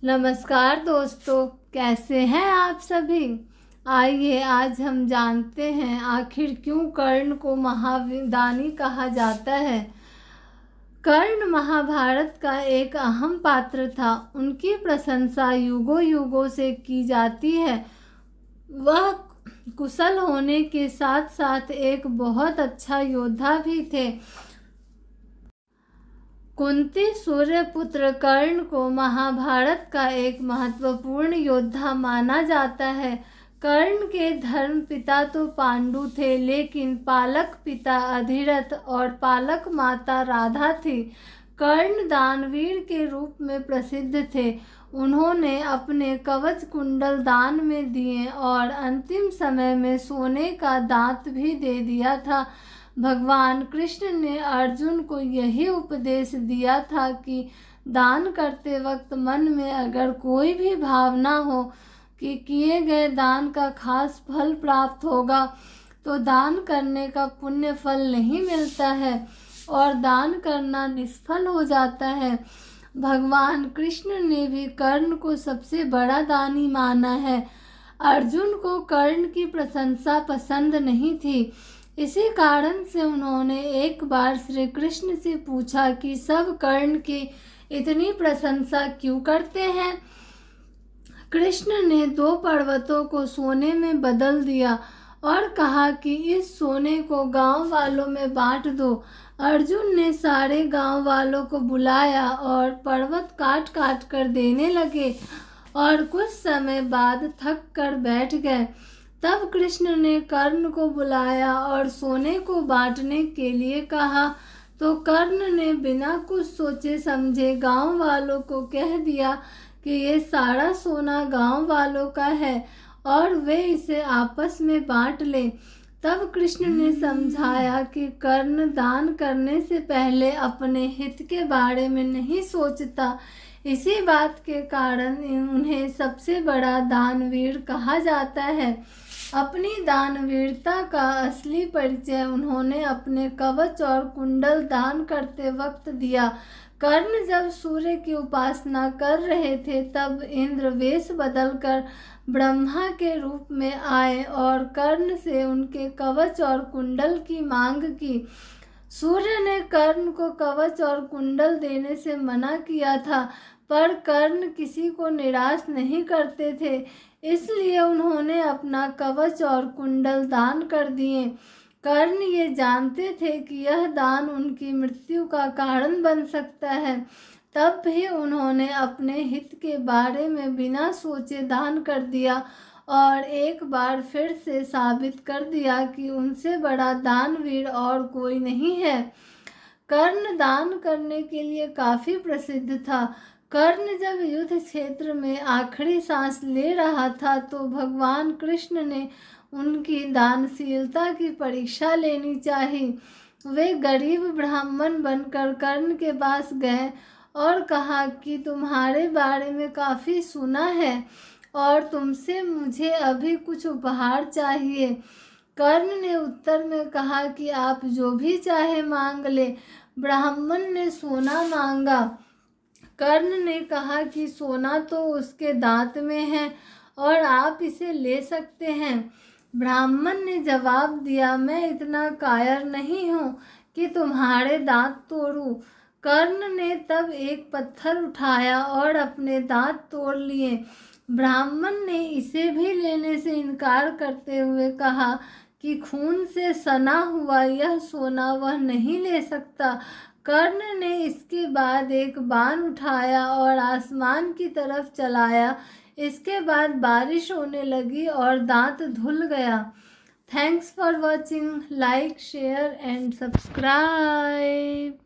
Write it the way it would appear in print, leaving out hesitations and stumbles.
नमस्कार दोस्तों, कैसे हैं आप सभी। आइए आज हम जानते हैं आखिर क्यों कर्ण को महादानी कहा जाता है। कर्ण महाभारत का एक अहम पात्र था। उनकी प्रशंसा युगों युगों से की जाती है। वह कुशल होने के साथ साथ एक बहुत अच्छा योद्धा भी थे। कुंती सूर्यपुत्र कर्ण को महाभारत का एक महत्वपूर्ण योद्धा माना जाता है। कर्ण के धर्म पिता तो पांडु थे, लेकिन पालक पिता अधिरथ और पालक माता राधा थी। कर्ण दानवीर के रूप में प्रसिद्ध थे। उन्होंने अपने कवच कुंडल दान में दिए और अंतिम समय में सोने का दांत भी दे दिया था। भगवान कृष्ण ने अर्जुन को यही उपदेश दिया था कि दान करते वक्त मन में अगर कोई भी भावना हो कि किए गए दान का खास फल प्राप्त होगा, तो दान करने का पुण्य फल नहीं मिलता है और दान करना निष्फल हो जाता है। भगवान कृष्ण ने भी कर्ण को सबसे बड़ा दानी माना है। अर्जुन को कर्ण की प्रशंसा पसंद नहीं थी। इसी कारण से उन्होंने एक बार श्री कृष्ण से पूछा कि सब कर्ण की इतनी प्रशंसा क्यों करते हैं। कृष्ण ने 2 पर्वतों को सोने में बदल दिया और कहा कि इस सोने को गांव वालों में बांट दो। अर्जुन ने सारे गांव वालों को बुलाया और पर्वत काट काट कर देने लगे और कुछ समय बाद थक कर बैठ गए। तब कृष्ण ने कर्ण को बुलाया और सोने को बांटने के लिए कहा, तो कर्ण ने बिना कुछ सोचे समझे गांव वालों को कह दिया कि ये सारा सोना गांव वालों का है और वे इसे आपस में बांट लें। तब कृष्ण ने समझाया कि कर्ण दान करने से पहले अपने हित के बारे में नहीं सोचता। इसी बात के कारण उन्हें सबसे बड़ा दानवीर कहा जाता है। अपनी दानवीरता का असली परिचय उन्होंने अपने कवच और कुंडल दान करते वक्त दिया। कर्ण जब सूर्य की उपासना कर रहे थे, तब इंद्र वेश बदलकर ब्रह्मा के रूप में आए और कर्ण से उनके कवच और कुंडल की मांग की। सूर्य ने कर्ण को कवच और कुंडल देने से मना किया था, पर कर्ण किसी को निराश नहीं करते थे, इसलिए उन्होंने अपना कवच और कुंडल दान कर दिए। कर्ण ये जानते थे कि यह दान उनकी मृत्यु का कारण बन सकता है, तब भी उन्होंने अपने हित के बारे में बिना सोचे दान कर दिया और एक बार फिर से साबित कर दिया कि उनसे बड़ा दानवीर और कोई नहीं है। कर्ण दान करने के लिए काफी प्रसिद्ध था। कर्ण जब युद्ध क्षेत्र में आखिरी सांस ले रहा था, तो भगवान कृष्ण ने उनकी दानशीलता की परीक्षा लेनी चाहिए। वे गरीब ब्राह्मण बनकर कर्ण के पास गए और कहा कि तुम्हारे बारे में काफ़ी सुना है और तुमसे मुझे अभी कुछ उपहार चाहिए। कर्ण ने उत्तर में कहा कि आप जो भी चाहे मांग ले। ब्राह्मण ने सोना मांगा। कर्ण ने कहा कि सोना तो उसके दांत में है और आप इसे ले सकते हैं। ब्राह्मण ने जवाब दिया, मैं इतना कायर नहीं हूँ कि तुम्हारे दांत तोड़ूं। कर्ण ने तब एक पत्थर उठाया और अपने दांत तोड़ लिए। ब्राह्मण ने इसे भी लेने से इनकार करते हुए कहा कि खून से सना हुआ यह सोना वह नहीं ले सकता। कर्ण ने इसके बाद एक बाण उठाया और आसमान की तरफ चलाया। इसके बाद बारिश होने लगी और दांत धुल गया। Thanks for watching. Like, share and subscribe.